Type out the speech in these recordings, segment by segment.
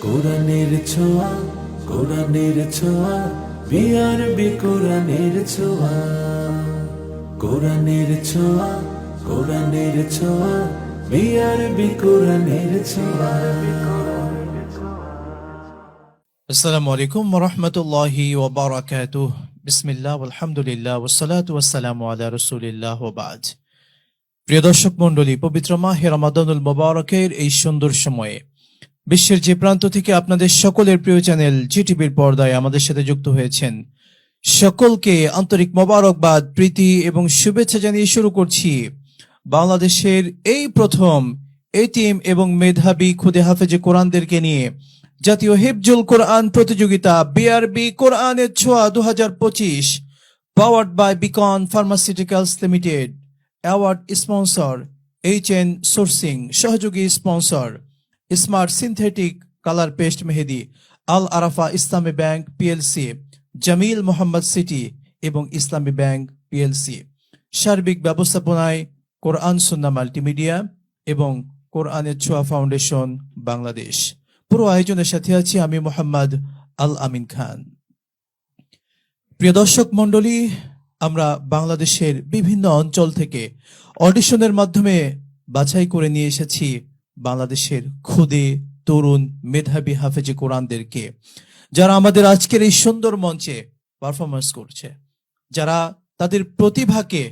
কোরআনের ছোঁয়া, কোরআনের ছোঁয়া, বিআরবি কোরআনের ছোঁয়া, কোরআনের ছোঁয়া, কোরআনের ছোঁয়া, বিআরবি কোরআনের ছোঁয়া। আসসালামু আলাইকুম ওয়া রাহমাতুল্লাহি ওয়া বারাকাতুহু। বিসমিল্লাহ আলহামদুলিল্লাহ ওয়াসসালাতু ওয়াসসালামু আলা রাসূলিল্লাহ ওয়া বা'দ। প্রিয় দর্শক মণ্ডলী, পবিত্র মাহে রমাদানুল মুবারকের এই সুন্দর সময়ে বিশ্বের যে প্রান্ত থেকে আপনাদের সকলের প্রিয় চ্যানেল জিটিভির পর্দায় আমাদের সাথে যুক্ত হয়েছেন, সকলকে আন্তরিক মোবারকবাদ, প্রীতি এবং শুভেচ্ছা জানিয়ে শুরু করছি বাংলাদেশের এই প্রথম এতিম এবং মেধাবী খুদে হাফেজে কোরআনদেরকে নিয়ে জাতীয় হিফজুল কোরআন প্রতিযোগিতা বিআরবি কোরআনের ছোঁয়া 2025, powered by Beacon pharmaceuticals limited, award sponsor HN sourcing, সহযোগী sponsor smart synthetic colour paste মেহেদি, Al Arafah Islami bank PLC, Jamil Mohammad city এবং ইসলামী ব্যাংক পিএলসি। সার্বিক ব্যবস্থাপনায় কোরআন সুন্নাহ মাল্টিমিডিয়া এবং কোরআনের ছোঁয়া ফাউন্ডেশন বাংলাদেশ। পুরো আয়োজনের সাথে আছি আমি মোহাম্মদ আল আমিন খান। প্রিয় দর্শক মণ্ডলী, আমরা বাংলাদেশের বিভিন্ন অঞ্চল থেকে অডিশনের মাধ্যমে বাছাই করে নিয়ে এসেছি বাংলাদেশের খুদে তরুণ মেধাবী হাফেজে কোরআনদেরকে, যারা আমাদের আজকের এই সুন্দর মঞ্চে পারফরমেন্স করছে, যারা তাদের প্রতিভাকে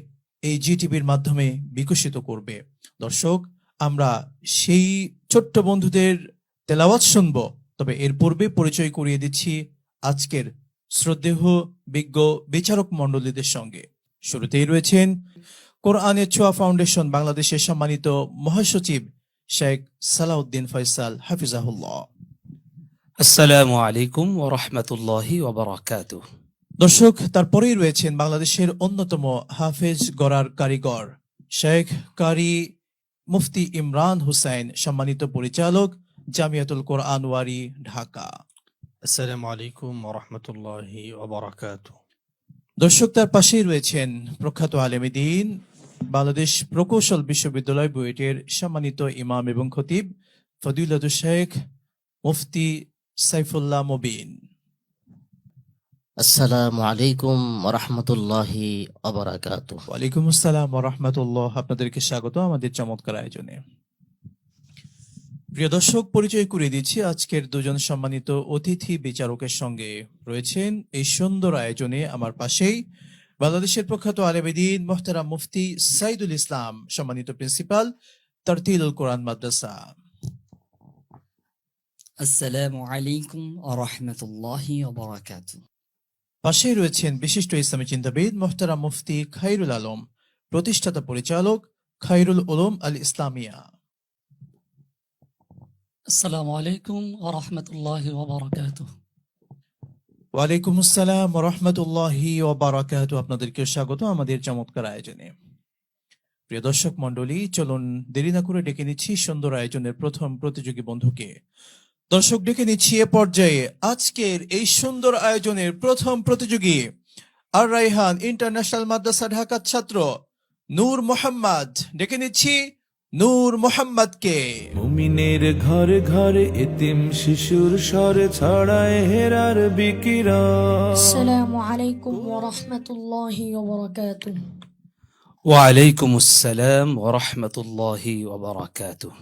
এই জিটিভির মাধ্যমে বিকশিত করবে। দর্শক, আমরা সেই ছোট্ট বন্ধুদের তেলাওয়াত শুনবো, তবে এর পূর্বে পরিচয় করিয়ে দিচ্ছি আজকের শ্রদ্ধেয় বিজ্ঞ বিচারক মণ্ডলীদের সঙ্গে। শুরুতেই রয়েছেন কোরআনের ছোঁয়া ফাউন্ডেশন বাংলাদেশের সম্মানিত মহাসচিব শেখ সালাউদ্দিন ফয়সাল হাফিজাহুল্লাহ। আসসালামু আলাইকুম ওয়া রাহমাতুল্লাহি ওয়া বারাকাতুহু। দর্শক, তারপরেই রয়েছেন বাংলাদেশের অন্যতম হাফেজ গড়ার কারিগর শেখ কারি মুফতি ইমরান হুসাইন, সম্মানিত পরিচালক জামিয়াতুল কোরআন ওয়ারি, ঢাকা। আসসালামু আলাইকুম ওয়া রাহমাতুল্লাহি ওয়া বারাকাতুহু। দর্শক, তার পাশেই রয়েছেন প্রখ্যাত আলেমে দ্বীন, বাংলাদেশ প্রকৌশল বিশ্ববিদ্যালয় বুয়েটের সম্মানিত ইমাম এবং খতিব ফদিলাতুল শেখ মুফতি সাইফুল্লাহ মুবিন। আসসালামু আলাইকুম ওয়া রাহমাতুল্লাহি ওয়া বারাকাতুহু। ওয়ালাইকুম আসসালাম ওয়া রাহমাতুল্লাহ। আপনাদেরকে স্বাগত আমাদের চমৎকার আয়োজনে। প্রিয় দর্শক, পরিচয় করিয়ে দিচ্ছি আজকের দুজন সম্মানিত অতিথি বিচারকের সঙ্গে। রয়েছেন এই সুন্দর আয়োজনে আমার পাশেই বাংলাদেশের প্রখ্যাত আলেমে দ্বীন মুহতারাম মুফতি সাইদুল ইসলাম, সম্মানিত প্রিন্সিপাল তারতিলুল কোরআন মাদ্রাসা। আসসালামু আলাইকুম ওয়া রাহমাতুল্লাহি ওয়া বারাকাতুহু। পাশেই রয়েছেন বিশিষ্ট ইসলামী চিন্তাবিদ মুহতারাম মুফতি খায়রুল আলম, প্রতিষ্ঠাতা পরিচালক খায়রুল উলুম আল ইসলামিয়া। আসসালামু আলাইকুম ওয়া রাহমাতুল্লাহি ওয়া বারাকাতুহু। ওয়ালাইকুম আসসালাম ওয়া রাহমাতুল্লাহি ওয়া বারাকাতুহু। আপনাদেরকে স্বাগত আমাদের চমৎকার আয়োজনে। প্রিয় দর্শক মণ্ডলী, চলুন দেরি না করে ডেকে নিচ্ছি সুন্দর আয়োজনের প্রথম প্রতিযোগী বন্ধুকে। দর্শক, ডেকে নিচ্ছি এ পর্যায়ে আজকের এই সুন্দর আয়োজনের প্রথম প্রতিযোগী আর রাইহান ইন্টারন্যাশনাল মাদ্রাসা ঢাকার ছাত্র নূর মোহাম্মদ। ডেকে নিচ্ছি নূর মোহাম্মদকে। মুমিনের ঘরে ঘরে এতিম শিশুর স্বরে ছড়ায় হেরার বিকিরণ। আসসালামু আলাইকুম ওয়া রাহমাতুল্লাহি ওয়া বারাকাতুহু। ওয়া আলাইকুমুস সালাম ওয়া রাহমাতুল্লাহি ওয়া বারাকাতুহু।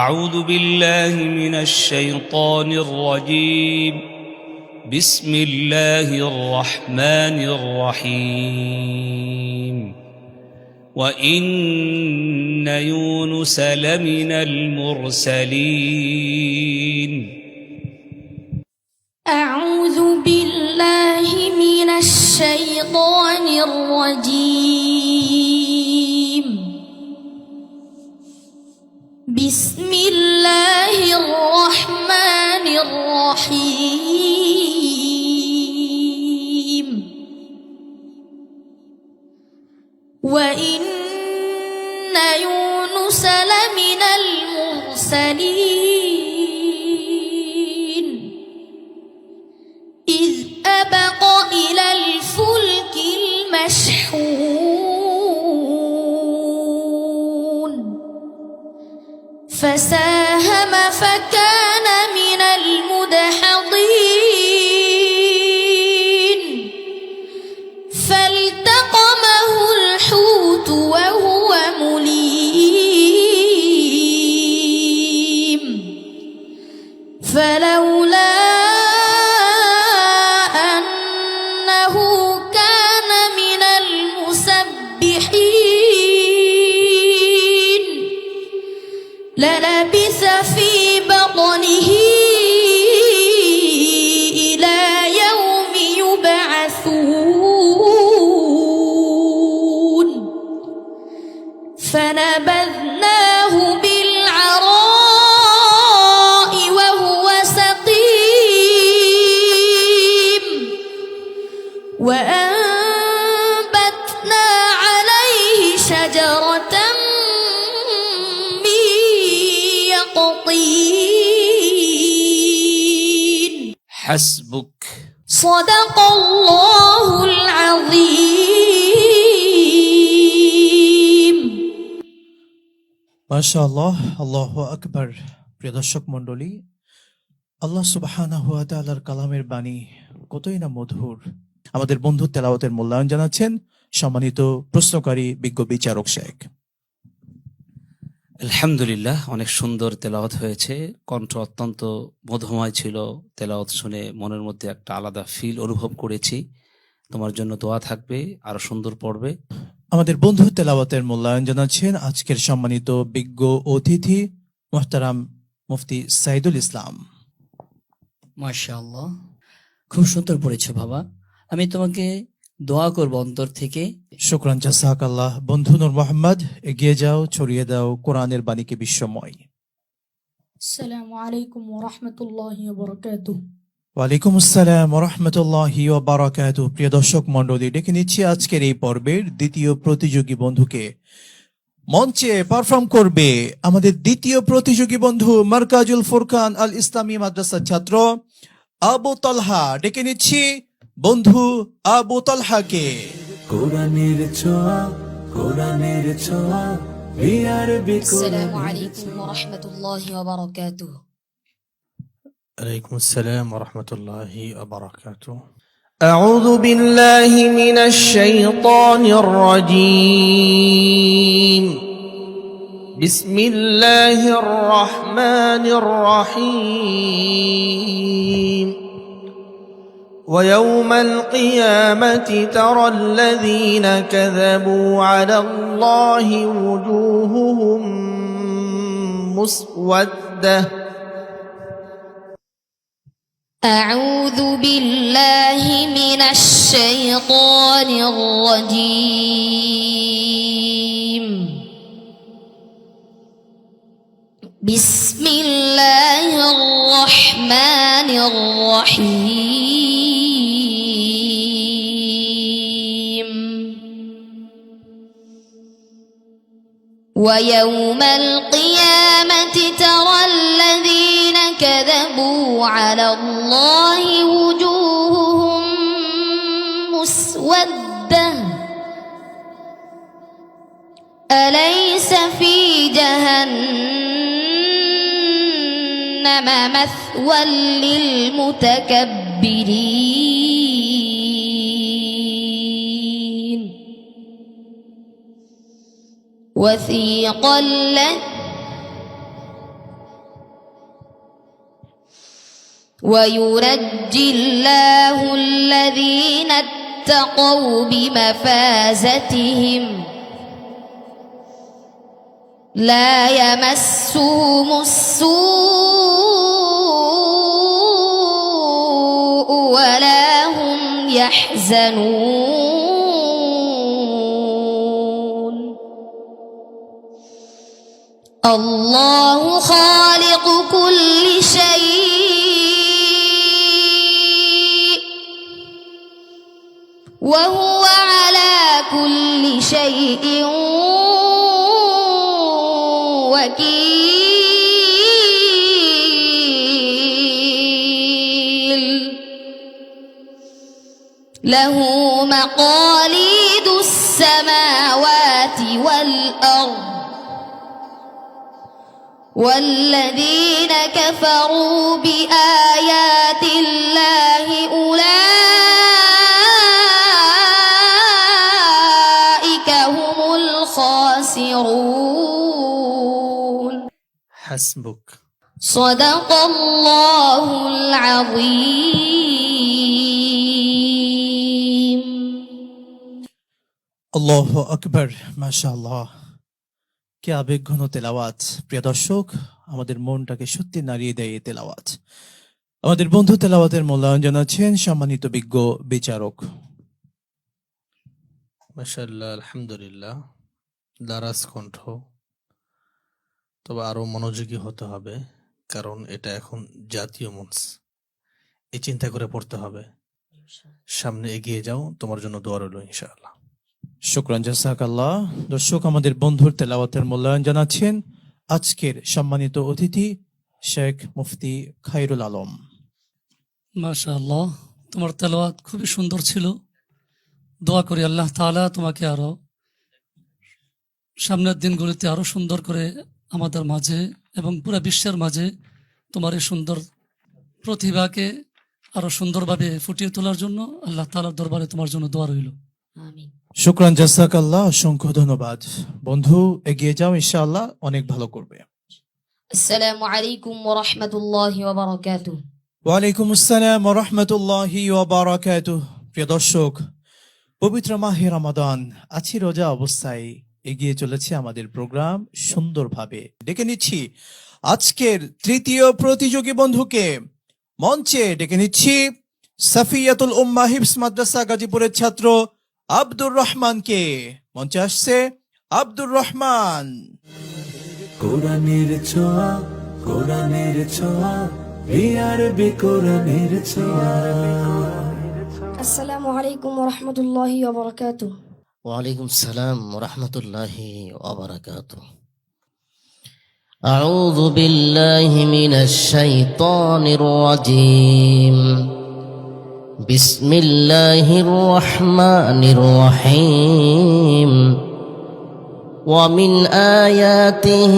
আউযু বিল্লাহি মিনাশ শাইতানির রাজীম। বিসমিল্লাহির রাহমানির রহিম। وَإِنَّ يُونُسَ لَمِنَ الْمُرْسَلِينَ. أعوذ بالله من الشيطان الرجيم. بسم الله الرحمن الرحيم. وَإِنَّ يُونُسَ لَمِنَ الْمُرْسَلِينَ إِذْ أَبَقَ إِلَى الْفُلْكِ الْمَشْحُونِ فَسَاهَمَ فَكَانَ مِنَ الْمُدْحَضِينَ فلولا أنه كان من المسبحين للبث في بطنه إلى يوم يبعثون فنبذناه بالعراء وهو سقيم وأنبتنا عليه شجرة من يقطين حسبك. صدق الله العظيم মাশাআল্লাহ, আল্লাহু আকবার। প্রিয় দর্শক মণ্ডলী, আল্লাহ সুবহানাহু ওয়া তাআলার কালামের বাণী কতই না মধুর। আমাদের বন্ধু তেলাওয়াতের মূল্যায়ন জানাচ্ছেন সম্মানিত প্রশ্নকারী বিজ্ঞ বিচারক শেখ। আলহামদুলিল্লাহ, অনেক সুন্দর তেলাওয়াত হয়েছে। কণ্ঠ অত্যন্ত মধুময় ছিল। তেলাওয়াত শুনে মনের মধ্যে একটা আলাদা ফিল অনুভব করেছি। তোমার জন্য দোয়া থাকবে, আরো সুন্দর পড়বে। আমাদের বন্ধু তেলাওয়াতের মূল্যায়ন জানাচ্ছেন আজকের সম্মানিত বিজ্ঞ অতিথি মুহতারাম মুফতি সাইদুল ইসলাম। মাশাআল্লাহ, খুব সুন্দর পড়েছো বাবা। আমি তোমাকে দোয়া করব অন্তর থেকে। শুকরান, জাযাকাল্লাহ। বন্ধু নূর মোহাম্মদ, এগিয়ে যাও, ছড়িয়ে দাও কোরআনের বাণীকে বিশ্বময়। السلام عليكم ورحمة الله وبركاته ওয়ালাইকুম আসসালাম ওয়া রাহমাতুল্লাহি ওয়া বারাকাতুহু। প্রিয় দর্শক মণ্ডলী, ডেকে নিচ্ছি আজকের এই পর্বের দ্বিতীয় প্রতিযোগী বন্ধুকে। মঞ্চে পারফর্ম করবে আমাদের দ্বিতীয় প্রতিযোগী বন্ধু মারকাজুল ফুরকান আল ইসলামী মাদ্রাসার ছাত্র আবু তালহা। ডেকে নিচ্ছি বন্ধু আবু তালহাকে। কোরআনের ছোঁয়া, কোরআনের ছোঁয়া, বিআরবি السلام কোরআন। عليكم ورحمة الله وبركاته عليكم السلام ورحمة الله وبركاته. أعوذ بالله من الشيطان الرجيم. بسم الله الرحمن الرحيم. ويوم القيامة ترى الذين كذبوا على الله وجوههم مسودة. أعوذ بالله من الشيطان الرجيم بسم الله الرحمن الرحيم ويوم القيامة ترى الذين كذبوا على الله وجوههم مسودة أليس في جهنم مثوى للمتكبرين وثيق وينجي الله الذين اتقوا بمفازتهم لا يمسهم السوء ولا هم يحزنون الله خالق كل شيء وهو على كل شيء وكيل له مقاليد السماوات والأرض والذين كفروا بآيات الله أولئك هم الخاسرون. حسبك. صدق الله العظيم আল্লাহ আকবার, মাশাআল্লাহ। কে আবেগঘন তেলাওয়াত। প্রিয় দর্শক, আমাদের মনটাকে সত্যি নাড়িয়ে দেয় এই তেলাওয়াত। আমাদের বন্ধু তেলাওয়াতের মূল্যায়ন জানাচ্ছেন সম্মানিত বিজ্ঞ বিচারক। মাশাআল্লাহ, আলহামদুলিল্লাহ, দারাজ কণ্ঠ। তবে আরো মনোযোগী হতে হবে, কারণ এটা এখন জাতীয় মঞ্চ, এই চিন্তা করে পড়তে হবে। সামনে এগিয়ে যাও, তোমার জন্য দোয়া রইল ইনশাআল্লাহ। শুকরান, জাযাকাল্লাহ। দর্শক, আমাদের বন্ধুর তেলাওয়াতের মূল্যায়ন জানাচ্ছেন আজকের সম্মানিত অতিথি শেখ মুফতি খায়রুল আলম। মাশাআল্লাহ, তোমার তেলাওয়াত খুবই সুন্দর ছিল। দোয়া করি আল্লাহ তাআলা তোমাকে আরো সামনের দিনগুলিতে আরো সুন্দর করে আমাদের মাঝে এবং পুরো বিশ্বের মাঝে তোমার এই সুন্দর প্রতিভাকে আরো সুন্দরভাবে ফুটিয়ে তোলার জন্য আল্লাহ তাআলার দরবারে তোমার জন্য দোয়া রইল। آمين শুকরান, জাযাকাল্লাহ। অসংখ্য ধন্যবাদ। বন্ধু, এগিয়ে যাও, ইনশাআল্লাহ অনেক ভালো করবে। السلام عليكم ورحمة الله وبركاته ওয়ালাইকুম আসসালাম ওয়া রাহমাতুল্লাহি ওয়া বারাকাতুহু। প্রিয় দর্শক, পবিত্র মাহে রমাদান, আছি রোজা অবস্থায় এগিয়ে চলেছে আমাদের প্রোগ্রাম সুন্দরভাবে। ডেকে নিচ্ছি আজকের তৃতীয় প্রতিযোগী বন্ধুকে। মঞ্চে ডেকে নিচ্ছি সাফিয়াতুল উম্মাহ হিফজ মাদ্রাসা গাজীপুরের ছাত্র আব্দুর রহমানকে। মঞ্চে আসছে আব্দুর রহমান। কোরআনের ছোঁয়া, কোরআনের ছোঁয়া, বিআরবি কোরআনের ছোঁয়া। السلام عليكم ورحمة الله وبركاته ওয়ালাইকুম সালাম ওরহমতুল্লাহি ওয়াবারাকাতুহ। আউযু বিল্লাহি মিনাশ শাইতানির রাজীম। বিসমিল্লাহির রহমানির রহিম। ومن آياته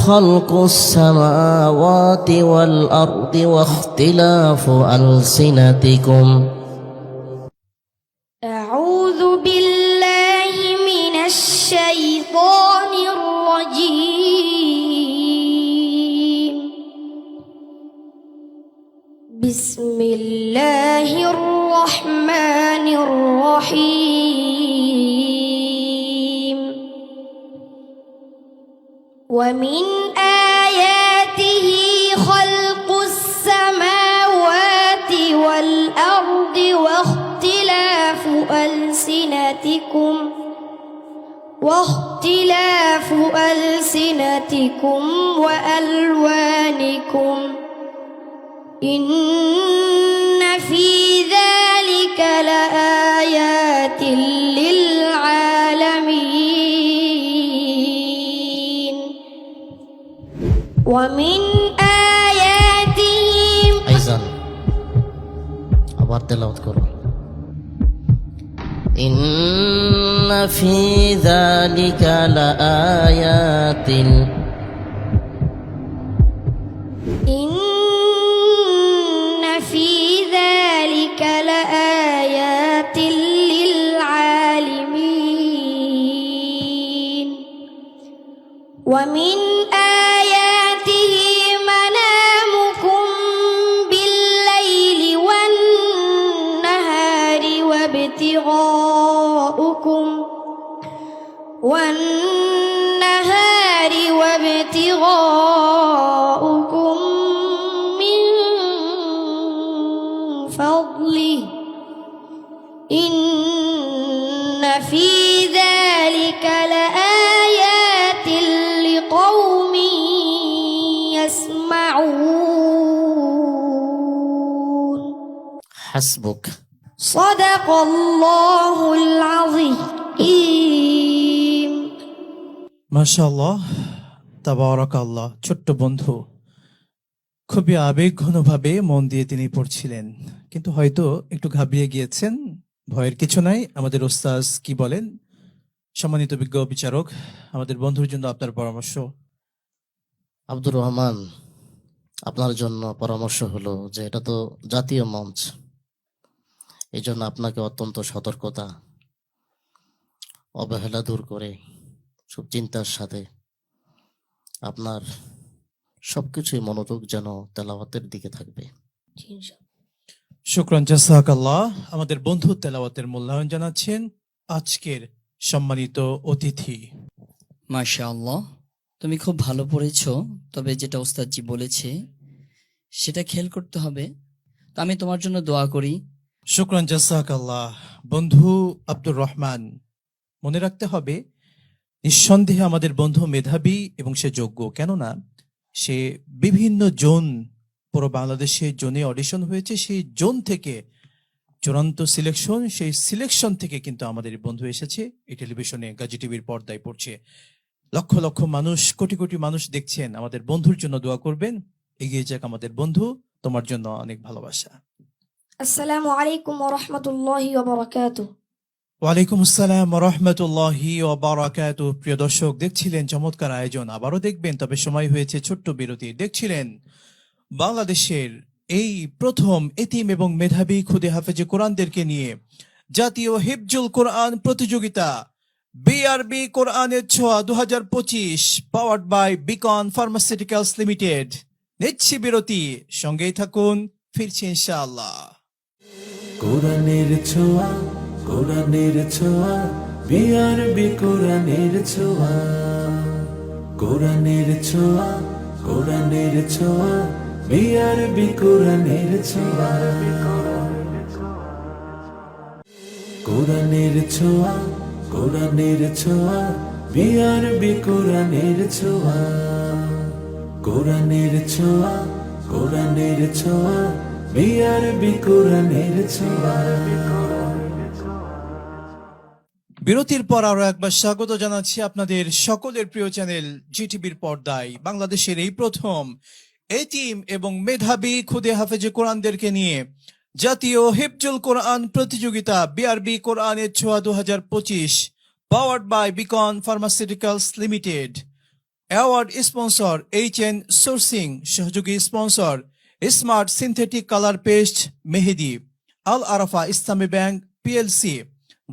خلق السماوات والأرض واختلاف ألسنتكم. أعوذ بالله من الشيطان الرجيم بسم الله الرحمن الرحيم ومن آياته خلق السماوات والأرض واختلاف ألسنتكم وألوانكم إن في ذلك لآيات للعالمين ومن آياته আইজান, আবার তেলাওয়াত করো। إن في ذلك لآيات إن في ذلك لآيات للعالمين ومن آياته منامكم بالليل والنهار وابتغاؤكم من فضله إن في ذلك لآيات لقوم يسمعون حسبك. صدق الله العظيم মাশাআল্লাহ, তাবারাকাল্লাহ। ছোট্ট বন্ধু খুবই আবেগঘনভাবে মন দিয়ে তিনি পড়ছিলেন, কিন্তু হয়তো একটু ঘাবড়িয়ে গিয়েছেন। ভয়ের কিছু নাই। আমাদের ওস্তাজ কি বলেন? সম্মানিত বিজ্ঞ বিচারক, আমাদের বন্ধুর জন্য আপনার পরামর্শ। আব্দুর রহমান, আপনার জন্য পরামর্শ হলো যে এটা তো জাতীয় মঞ্চ, এই জন্য আপনাকে অত্যন্ত সতর্কতা, অবহেলা দূর করে সুচিন্তার সাথে আপনার সবকিছুই মনোযোগ যেন তেলাওয়াতের দিকে থাকবে। জি, ইনশাআল্লাহ। শুকরান জাযাকাল্লাহ। আমাদের বন্ধু তেলাওয়াতের মূল্যায়ন জানাচ্ছেন আজকের সম্মানিত অতিথি। মাশাআল্লাহ, তুমি খুব ভালো পড়েছো, তবে যেটা ওস্তাদজি বলেছে সেটা খেয়াল করতে হবে। তো আমি তোমার জন্য দোয়া করি। শুকরান জাযাকাল্লাহ। বন্ধু আব্দুর রহমান, মনে রাখতে হবে নিঃসন্দেহে আমাদের বন্ধু মেধাবী এবং সে যোগ্য, কেননা সে বিভিন্ন জোন, পুরো বাংলাদেশে জোনে অডিশন হয়েছে, সেই জোন থেকে চূড়ান্ত সিলেকশন, সেই সিলেকশন থেকে কিন্তু আমাদের এই বন্ধু এসেছে এই টেলিভিশনে, গাজী টিভির পর্দায় পড়ছে। লক্ষ লক্ষ মানুষ, কোটি কোটি মানুষ দেখছেন। আমাদের বন্ধুর জন্য দোয়া করবেন। এগিয়ে যাক আমাদের বন্ধু, তোমার জন্য অনেক ভালোবাসা। আসসালামু আলাইকুম ওয়া রাহমাতুল্লাহি ওয়া বারাকাতুহু। ওয়ালাইকুম আসসালাম ওয়া রাহমাতুল্লাহি ওয়া বারাকাতুহু। প্রিয় দর্শক, দেখছিলেন চমৎকার আয়োজন, আবারও দেখবেন, তবে সময় হয়েছে ছোট্ট বিরতি। দেখছিলেন বাংলাদেশের এই প্রথম এতিম এবং মেধাবী খুদে হাফেজে কোরআনদেরকে নিয়ে জাতীয় হিফজুল কোরআন প্রতিযোগিতা বিআরবি কোরআনের ছোঁয়া 2025, powered by Beacon pharmaceuticals limited. নিচ্ছি বিরতি, সঙ্গেই থাকুন, ফিরছি ইনশাআল্লাহ। কোরআনের ছোঁয়া, কোরআনের ছোঁয়া, বিআরবি কোরআনের ছোঁয়া, কোরআনের ছোঁয়া, কোরআনের ছোঁয়া, বিআরবি কোরআনের ছোঁয়া, কোরআনের ছোঁয়া, কোরআনের ছোঁয়া, বিআরবি কোরআনের ছোঁয়া, কোরআনের ছোঁয়া, কোরআনের ছোঁয়া, বিআরবি কোরআনের ছোঁয়া। বিরতির পর আরো একবার স্বাগত জানাচ্ছি আপনাদের সকলের প্রিয় চ্যানেল জিটিভির পর্দায়। বাংলাদেশের এই প্রথম এতিম এবং মেধাবী খুদে হাফেজে কোরআনদেরকে নিয়ে জাতীয় হিফজুল কোরআন প্রতিযোগিতা বিআরবি কোরআনের ছোঁয়া 2025, powered by Beacon pharmaceuticals limited. Award sponsor HN sourcing, সহযোগী sponsor smart synthetic colour paste মেহেদি, Al Arafah Islami bank PLC,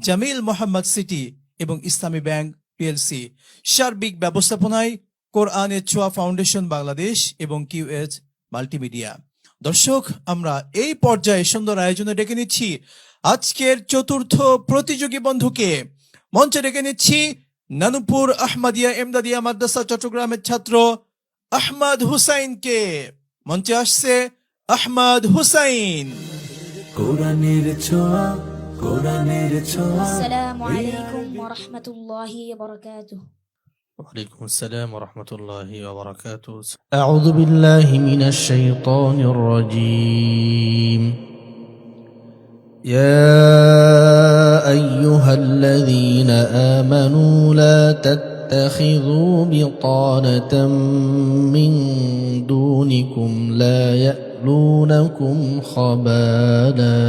Jamil Mohammad city এবং ইসলামী ব্যাংক পিএলসি। সার্বিক ব্যবস্থাপনায় কোরআনের ছোঁয়া ফাউন্ডেশন বাংলাদেশ এবং QH মাল্টিমিডিয়া। দর্শক, আমরা এই পর্যায়ে সুন্দর আয়োজনে ডেকে নিচ্ছি আজকের চতুর্থ প্রতিযোগী বন্ধুকে। মঞ্চে ডেকে নিচ্ছি নানুপুর আহমদিয়া এমদাদিয়া মাদ্রাসা চট্টগ্রামের ছাত্র আহমদ হুসাইনকে। মঞ্চে আসছে আহমদ হুসাইন। কোরআনের ছোঁয়া, কোরআনের ছোঁয়া, আসসালামু আলাইকুম ওয়া রাহমাতুল্লাহি ওয়া বারাকাতুহু। ওয়ালাইকুম আসসালাম ওয়া রাহমাতুল্লাহি ওয়া বারাকাতুহু। أعوذ بالله من الشيطان الرجيم. يا أيها الذين آمنوا لا تتخذوا بطانة من دونكم لا يألونكم خبالا.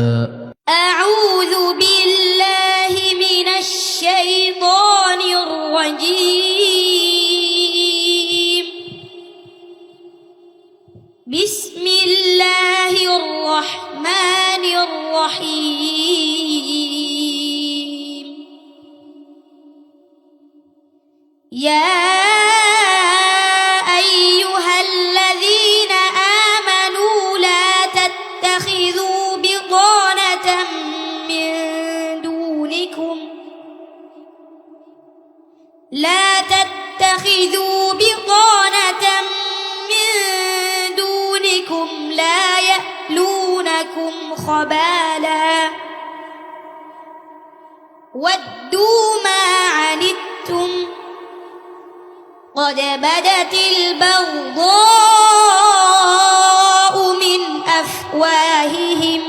أعوذ بالله من الشيطان الرجيم. بسم الله الرحمن الرحيم. يا أيها الذين آمنوا لا تتخذوا بطانة من دونكم لا تتخذوا بطانة من دونكم لا يألونكم خبالا ودوا ما عنتم قد بدت البغضاء من أفواههم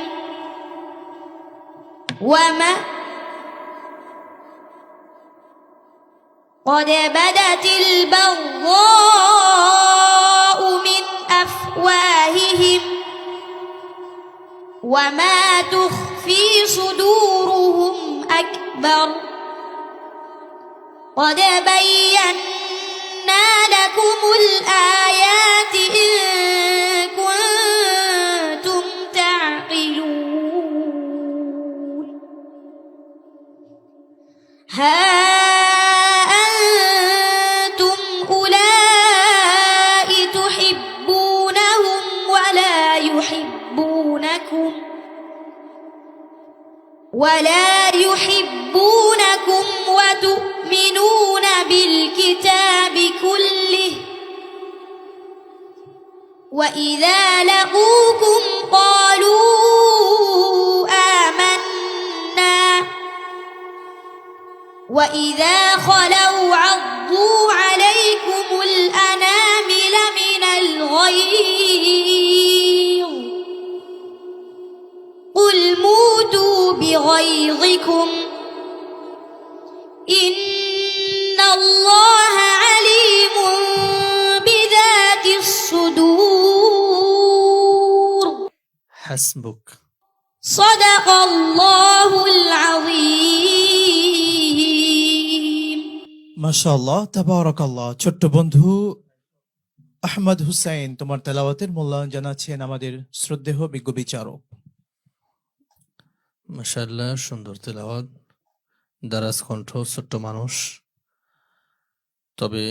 قد بدت البغضاء من أفواههم وما تخفي صدورهم أكبر قد بينا لكم الآيات إن كنتم تعقلون ها أنتم أولئك تحبون يحبونكم وتؤمنون بالكتاب كله وإذا لقوكم قالوا آمنا وإذا خلوا عضوا عليكم الأنامل من الغيظ قل موتوا بغيظكم إن الله عليم بذات الصدور حسبك صدق الله العظيم মাশাআল্লাহ তাবারাকাল্লাহ। ছোট্ট বন্ধু আহমদ হুসাইন, তোমার তেলাওয়াতের মূল্যায়ন জানাচ্ছেন আমাদের শ্রদ্ধেয় বিজ্ঞ বিচারক। মাশাআল্লাহ, সুন্দর তেলাওয়াত, দারাজ কণ্ঠ, ছোট্ট মানুষ। তবে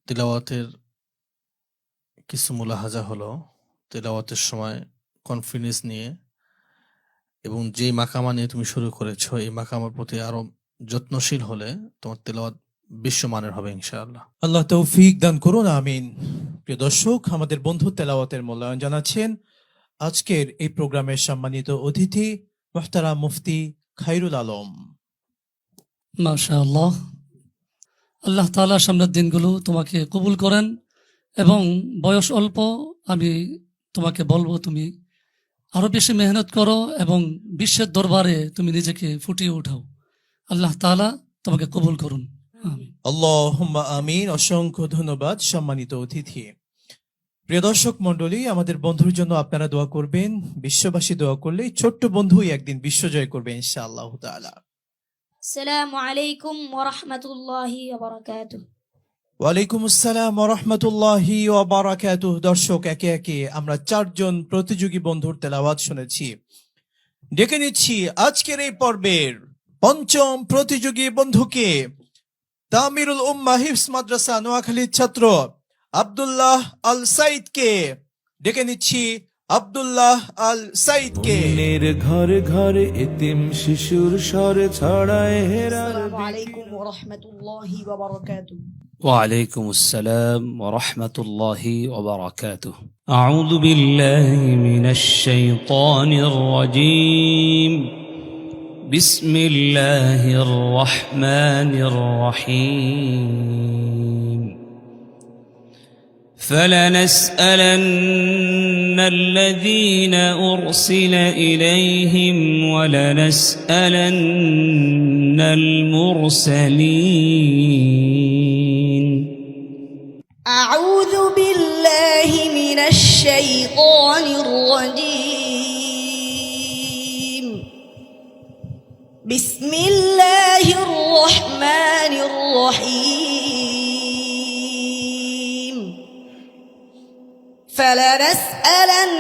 তেলাওয়াতের কিছু মুলাহাজা হলো, তেলাওয়াতের সময় কনফিডেন্স নিয়ে এবং যে মাকামা নিয়ে তুমি শুরু করেছো এই মাকামার প্রতি আরো যত্নশীল হলে তোমার তেলাওয়াত বিশ্বমানের হবে ইনশাআল্লাহ। আল্লাহ তৌফিক দান করুন, আমিন। প্রিয় দর্শক, আমাদের বন্ধু তেলাওয়াতের মূল্যায়ন জানাচ্ছেন আজকের এই প্রোগ্রামের সম্মানিত অতিথি মুহতারাম মুফতি খায়রুল আলম। মাশাআল্লাহ, আল্লাহ তাআলা সামনের দিনগুলো তোমাকে কবুল করেন এবং বয়স অল্প, আমি তোমাকে বলবো তুমি আরো বেশি মেহনত করো এবং বিশ্বের দরবারে তুমি নিজেকে ফুটিয়ে উঠাও। আল্লাহ তাআলা তোমাকে কবুল করুন, আমিন। আল্লাহুম্মা আমিন। অসংখ্য ধন্যবাদ সম্মানিত অতিথি। প্রিয় দর্শক মন্ডলী, আমাদের বন্ধুর জন্য আপনারা দোয়া করবেন। বিশ্ববাসী দোয়া করলে ছোট্ট বন্ধুই একদিন বিশ্বজয় করবে ইনশাআল্লাহ তাআলা। আসসালামু আলাইকুম ওয়া রাহমাতুল্লাহি ওয়া বারাকাতুহু। ওয়ালাইকুম আসসালাম ওয়া রাহমাতুল্লাহি ওয়া বারাকাতুহু। দর্শক, একে একে আমরা চারজন প্রতিযোগী বন্ধুর তেলাওয়াত শুনেছি। ডেকে নিচ্ছি আজকের এই পর্বের পঞ্চম প্রতিযোগী বন্ধুকে, তামিরুল উম্মাহ হিফজ মাদ্রাসা নোয়াখালীর ছাত্র আব্দুল্লাহ আল সাইদকে। ডেকে নিচ্ছি আব্দুল্লাহ আল সাইদকে। অন্যের ঘরে ঘরে এতিম শিশুর স্বরে ছড়ায় হেরার আসসালামু আলাইকুম ওয়া রাহমাতুল্লাহি ওয়া বারাকাতুহু। وعليكم السلام ورحمة الله وبركاته. أعوذ بالله من الشيطان الرجيم. بسم الله الرحمن الرحيم. فلنسألن الذين أرسل إليهم ولنسألن المرسلين. أعوذ بالله من الشيطان الرجيم. بسم الله الرحمن الرحيم. فلنسألن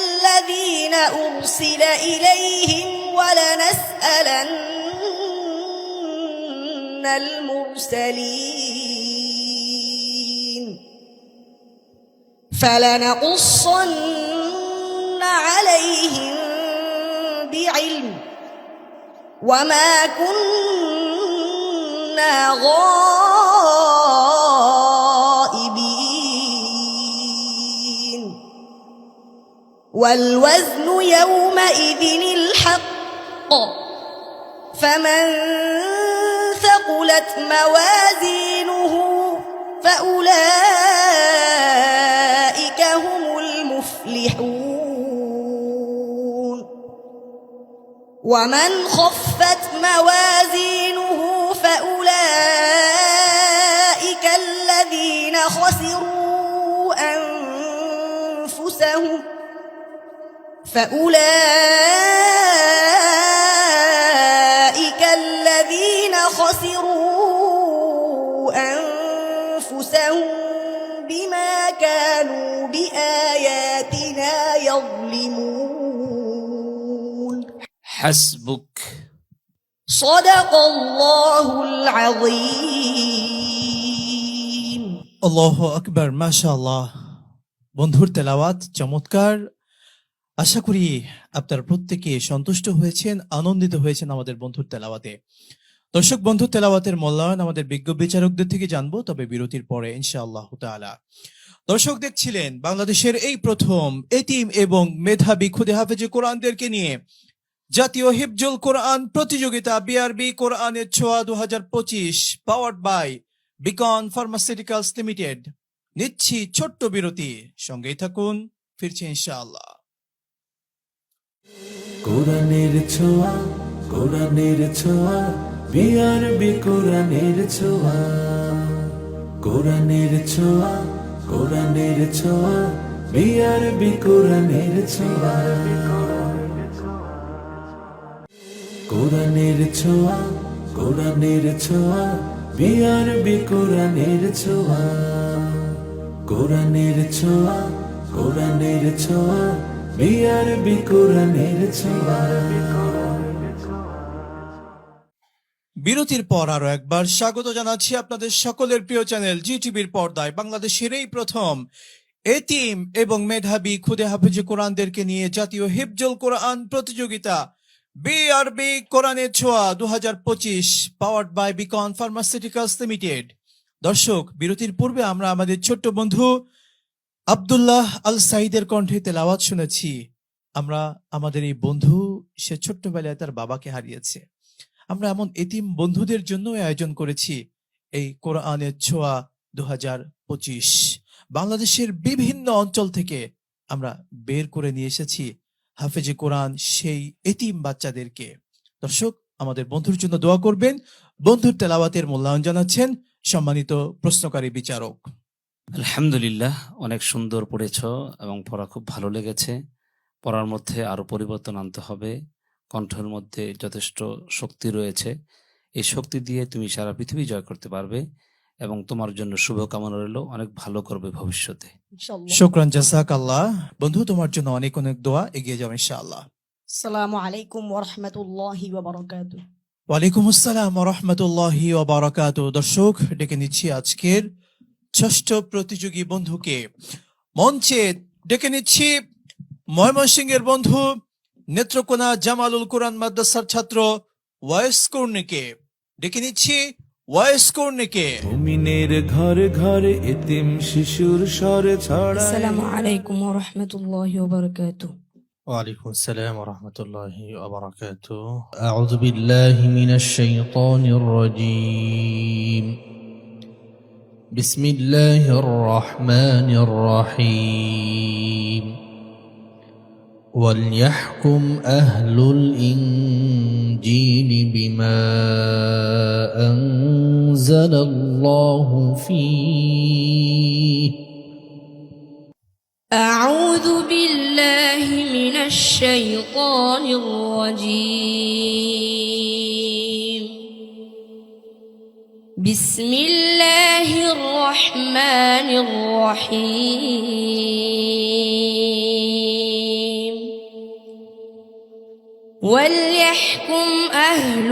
الذين أرسل إليهم ولنسألن المرسلين. فلنقصن عليهم بعلم وما كنا غائبين والوزن يومئذ الحق فمن ثقلت موازينه فأولئك هم المفلحون ومن خفت موازينه فأولئك الذين خسروا أنفسهم بما كانوا بآياتنا يظلمون. حسبك. صدق الله العظيم. আল্লাহু আকবার, মাশাআল্লাহ। বন্ধুর তেলাওয়াত চমৎকার। আশা করি আপনারা প্রত্যেকে সন্তুষ্ট হয়েছেন, আনন্দিত হয়েছেন আমাদের বন্ধুর তেলাওয়াতে। দর্শক, বন্ধুর তেলাওয়াতের মূল্যায়ন আমাদের বিজ্ঞ বিচারকদের থেকে জানবো, তবে বিরতির পরে ইনশাআল্লাহ তাআলা। দর্শক, দেখছিলেন বাংলাদেশের এই প্রথম এতিম এবং মেধাবী খুদে হাফেজে কোরআনদেরকে নিয়ে জাতীয় হিফজুল কোরআন প্রতিযোগিতা বিআরবি কোরআনের ছোঁয়া 2025 powered by Beacon pharmaceuticals limited. নিচ্ছি ছোট্ট বিরতি, সঙ্গেই থাকুন, ফিরছি ইনশাআল্লাহ। কোরআনের ছোঁয়া, কোরআনের ছোঁয়া, বিআরবি কোরআনের ছোঁয়া, কোরআনের ছোঁয়া, কোরআনের ছোঁয়া, বিআরবি কোরআনের ছোঁয়া, কোরআনের ছোঁয়া, কোরআনের ছোঁয়া, বিআরবি কোরআনের ছোঁয়া, কোরআনের ছোঁয়া, কোরআনের ছোঁয়া, বিআরবি কোরআনের ছোঁয়া। বিরতির পর আরো একবার স্বাগত জানাচ্ছি আপনাদের সকলের প্রিয় চ্যানেল জি টিভির পর্দায় বাংলাদেশের এই প্রথম এতিম এবং মেধাবী খুদে হাফেজে কোরআনদেরকে নিয়ে জাতীয় হিফজুল কোরআন প্রতিযোগিতা বিআরবি কোরআনের ছোঁয়া 2025 powered by Beacon pharmaceuticals limited. দর্শক, বিরতির পূর্বে আমরা আমাদের ছোট্ট বন্ধু আব্দুল্লাহ আল সাইদের কণ্ঠে তেলাওয়াত শুনেছি। আমরা আমাদের এই বন্ধু, সে ছোট্টবেলায় তার বাবাকে হারিয়েছে। আমরা এমন এতিম বন্ধুদের জন্য আয়োজন করেছি এই কোরআনের ছোঁয়া 2025। বাংলাদেশের বিভিন্ন অঞ্চল থেকে আমরা বের করে নিয়ে এসেছি হাফেজে কোরআন সেই এতিম বাচ্চাদেরকে। দর্শক, আমাদের বন্ধুর জন্য দোয়া করবেন। বন্ধুর তেলাওয়াতের মূল্যায়ন জানাচ্ছেন সম্মানিত প্রশ্নকারী বিচারক। আলহামদুলিল্লাহ, অনেক সুন্দর পড়েছ এবং পড়া খুব ভালো লেগেছে। পড়ার মধ্যে আরো পরিবর্তন আনতে হবে। কণ্ঠের মধ্যে যথেষ্ট শক্তি রয়েছে। এই শক্তি দিয়ে তুমি সারা পৃথিবী জয় করতে পারবে এবং তোমার জন্য শুভকামনা রইল, অনেক ভালো করবে ভবিষ্যতে। ইনশাআল্লাহ। শুকরান, জাযাকাল্লাহ। বন্ধু, তোমার জন্য অনেক অনেক দোয়া, এগিয়ে যাও ইনশাআল্লাহ। আসসালামু আলাইকুম ওয়া রাহমাতুল্লাহি ওয়া বারাকাতুহু। ওয়ালাইকুম আসসালাম ওয়া রাহমাতুল্লাহি ওয়া বারাকাতুহু। দর্শক, ডেকে নিচ্ছি আজকের ষষ্ঠ প্রতিযোগী বন্ধুকে। মঞ্চে ডেকে নিচ্ছি ময়মনসিংহের বন্ধু নেত্রকোনা জামালুল কোরআন মাদ্রাসার ছাত্র ওয়াইস কর্ণীকে। ডেকে নিচ্ছি ওয়াইস কর্ণীকে। মুমিনের ঘরে ঘরে এতিম শিশুর স্বরে ছড়ায়। আসসালামু আলাইকুম ওয়া রাহমাতুল্লাহি ওয়া বারাকাতুহু। ওয়ালাইকুম আসসালাম ওয়া রাহমাতুল্লাহি ওয়া বারাকাতুহু। أعوذ بالله من الشيطان الرجيم. بسم الله الرحمن الرحيم. وليحكم أهل الإنجيل بما أنزل الله فيه. أعوذ بالله من الشيطان الرجيم. بسم الله الرحمن الرحيم. وليحكم أهل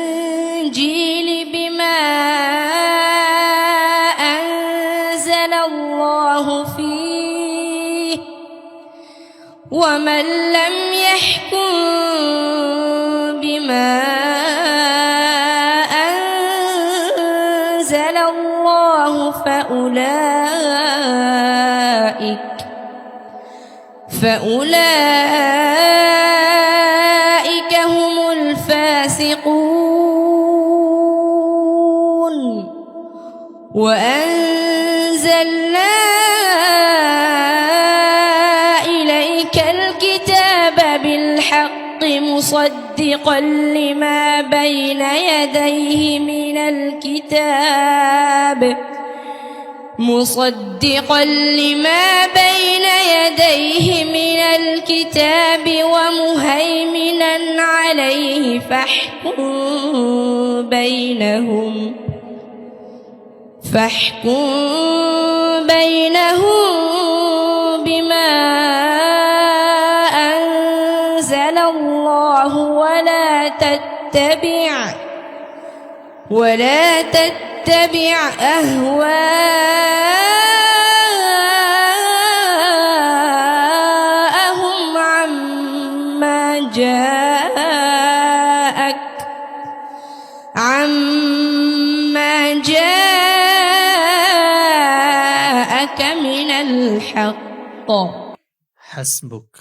الإنجيل بما أنزل الله فيه ومن لم يحكم بما أنزل الله فأولئك هم الفاسقون. وأنزلنا إليك الكتاب بالحق مصدقا لما بين يديه من الكتاب ومهيمنا عليه فاحكم بينهم بما أنزل الله ولا تتبع أهواءهم الحق حسبك.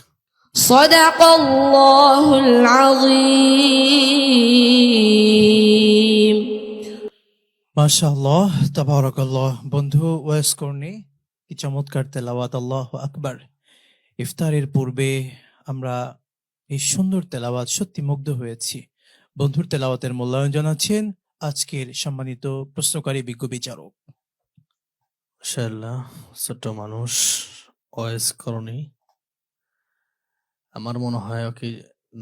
صدق الله العظيم. মাশাআল্লাহ, তাবারাকাল্লাহ। বন্ধু ওয়েস কর্নি, কি চমৎকার তেলাওয়াত, আল্লাহু আকবার। ইফতারের পূর্বে আমরা এই সুন্দর তেলাওয়াত সত্যি মুগ্ধ হয়েছি। বন্ধুর তেলাওয়াতের মূল্যায়ন জানাচ্ছেন আজকের সম্মানিত প্রশ্নকারী বিজ্ঞ বিচারক। মাশাআল্লাহ, ছোট্ট মানুষ ওয়েস করনি। আমার মনে হয় ওকে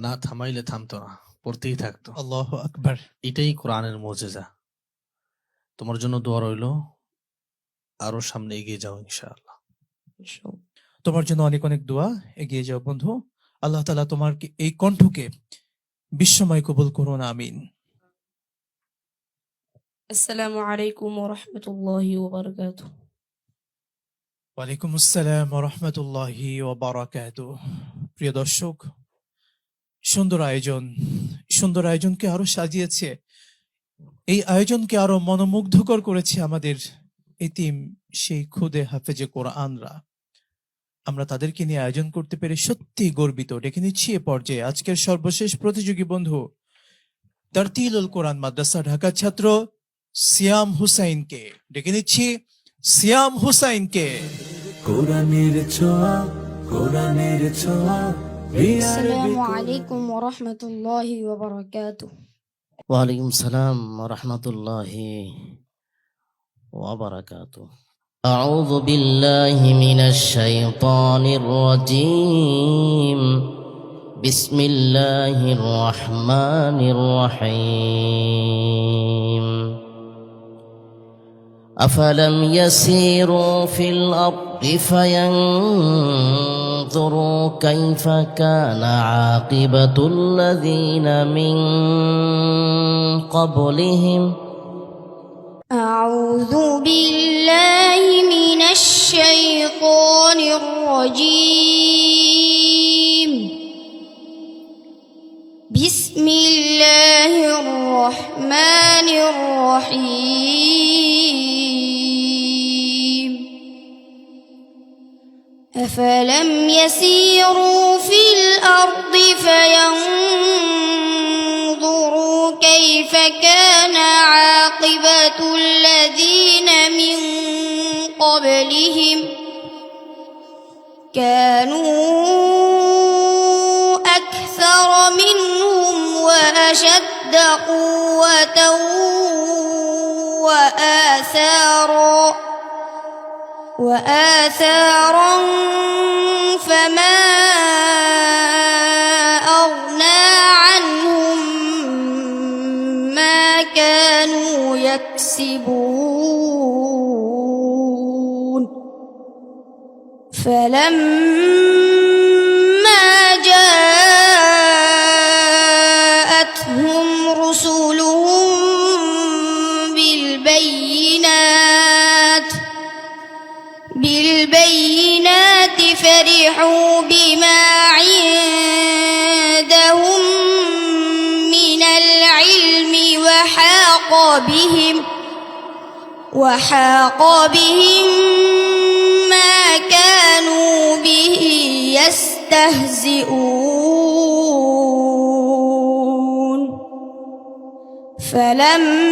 না থামাইলে থামতো না, পড়তেই থাকতো। আল্লাহু আকবার। এটাই কোরআনের মুজিজা। তোমার জন্য দোয়া রইলো, আরো সামনে এগিয়ে যাও ইনশাআল্লাহ। তোমার জন্য অনেক অনেক দোয়া, এগিয়ে যাও বন্ধু। আল্লাহ তাআলা তোমার এই কণ্ঠকে বিশ্বময় কবুল করুন, আমিন। السلام عليكم ورحمة الله وبركاته. ওয়ালাইকুম আসসালাম ওয়া রাহমাতুল্লাহি ওয়া বারাকাতুহু। প্রিয় দর্শক, সুন্দর আয়োজনকে আরো সাজিয়েছে, এই আয়োজনকে আরো মনোমুগ্ধকর করেছে আমাদের এতিম সেই খুদে হাফেজে কোরআনরা। আমরা তাদেরকে নিয়ে আয়োজন করতে পেরে সত্যি গর্বিত। ডেকে নিচ্ছি এ পর্যায়ে আজকের সর্বশেষ প্রতিযোগী বন্ধু, তারতিলুল কোরআন মাদ্রাসা ঢাকার ছাত্র সিয়াম হুসাইনকে। ডেকে নিচ্ছি সিয়াম হুসাইনকে। কোরআনের ছোঁয়া, কোরআনের ছোঁয়া, السلام عليكم ورحمة الله وبركاته. ওয়ালাইকুম সালাম ওয়া রাহমাতুল্লাহি ওয়া বারাকাতুহু। আউযু বিল্লাহি মিনাশ শাইতানির রাজীম। বিসমিল্লাহির রহমানির রহিম। أفلم يسيروا في الأرض فينظروا كيف كان عاقبة الذين من قبلهم أعوذ بالله من الشيطان الرجيم. بسم الله الرحمن الرحيم. أفلم يسيروا في الأرض فينظروا كيف كان عاقبة الذين من قبلهم كانوا أكثر منهم وأشد قوة وآثارا فما أغنى عنهم ما كانوا يكسبون. فلما جاءتهم رسلهم بالبينات فرحوا بما عندهم من العلم وحاق بهم ما كانوا به يستهزئون. فلما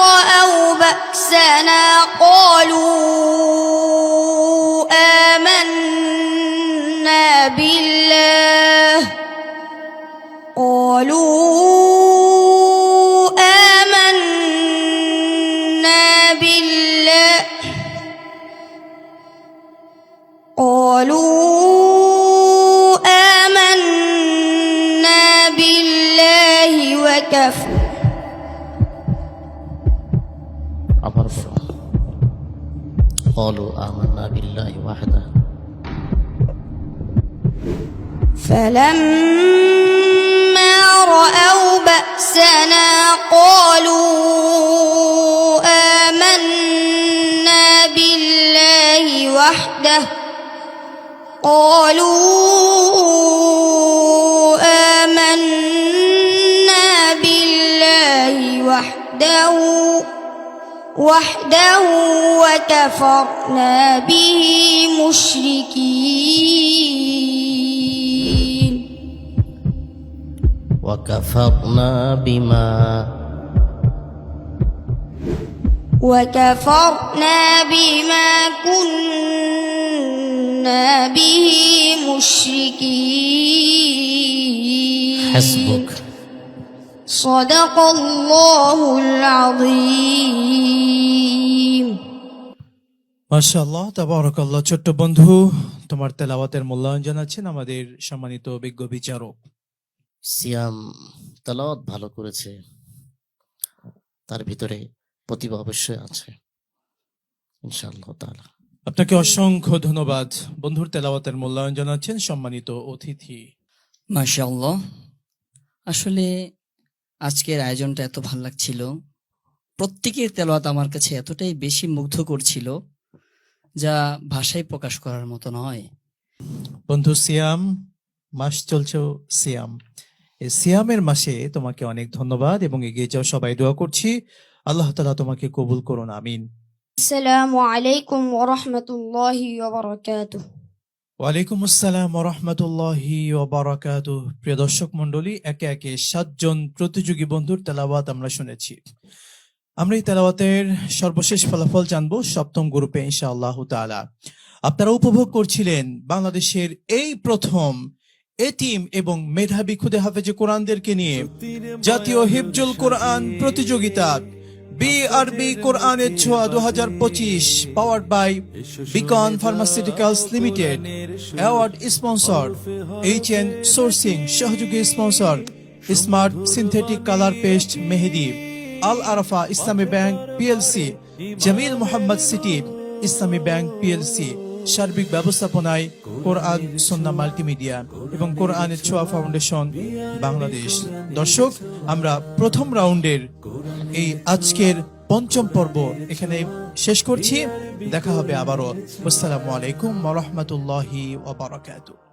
رأوا بأسنا قالوا آمنا بالله وكفوا. আবার বলো। قالوا آمنا بالله وحده. فلما رأوا بأسنا قالوا آمنا بالله وحده وحده وكفرنا به مشركين وكفرنا بما كنا به مشركين حسبك صدق الله العظيم মাশাআল্লাহ তাবারাকাল্লাহ। ছোট্ট বন্ধু, তোমার তেলাওয়াতের মূল্যায়ন জানাচ্ছেন আমাদের সম্মানিত বিজ্ঞ বিচারক। সিয়াম তেলাওয়াত ভালো করেছে, তার ভিতরে প্রতিভা অবশ্যই আছে ইনশাআল্লাহ তাআলা। আপনাকে অসংখ্য ধন্যবাদ। বন্ধুর তেলাওয়াতের মূল্যায়ন জানাচ্ছেন সম্মানিত অতিথি। মাশাআল্লাহ, আসলে আজকের আয়োজনটা এত ভালো লাগছিল। প্রত্যেকের তেলাওয়াত আমার কাছে এতটাই বেশি মুগ্ধ করছিল যা ভাষায় প্রকাশ করার মতো নয়। বন্ধু, সিয়াম মাস চলছে, সিয়াম, এই সিয়ামের মাসে তোমাকে অনেক ধন্যবাদ এবং এগিয়ে যাও। সবাই দোয়া করছি আল্লাহ তাআলা তোমাকে কবুল করুন, আমিন। السلام عليكم ورحمة الله وبركاته ওয়ালাইকুম আসসালাম ওয়া রাহমাতুল্লাহি ওয়া বারাকাতুহু। প্রিয় দর্শক মণ্ডলী, একে একে 7 জন প্রতিযোগী বন্ধুর তেলাওয়াত আমরা শুনেছি। আমরা এই তেলাওয়াতের সর্বশেষ ফলাফল জানবো 7ম গ্রুপে ইনশাআল্লাহ তাআলা। আপনারা উপভোগ করছিলেন বাংলাদেশের এই প্রথম এতিম এবং মেধাবী খুদে হাফেজে কোরআনদেরকে নিয়ে জাতীয় হিফজুল কোরআন প্রতিযোগিতা বিআরবি কোরআনের ছোঁয়া 2025, powered by Beacon pharmaceuticals limited, award sponsor HN sourcing, সহযোগী sponsor smart synthetic colour paste মেহেদি, Al Arafah Islami bank PLC, Jamil Mohammad city Islami bank PLC, সার্বিক ব্যবস্থাপনায় কোরআন সুন্নাহ মাল্টিমিডিয়া এবং কোরআনের ছোঁয়া ফাউন্ডেশন বাংলাদেশ। দর্শক, আমরা প্রথম রাউন্ডের এই আজকের 5ম পর্ব এখানে শেষ করছি। দেখা হবে আবারও। আসসালামু আলাইকুম ওয়া রাহমাতুল্লাহি ওয়া বারাকাতুহু।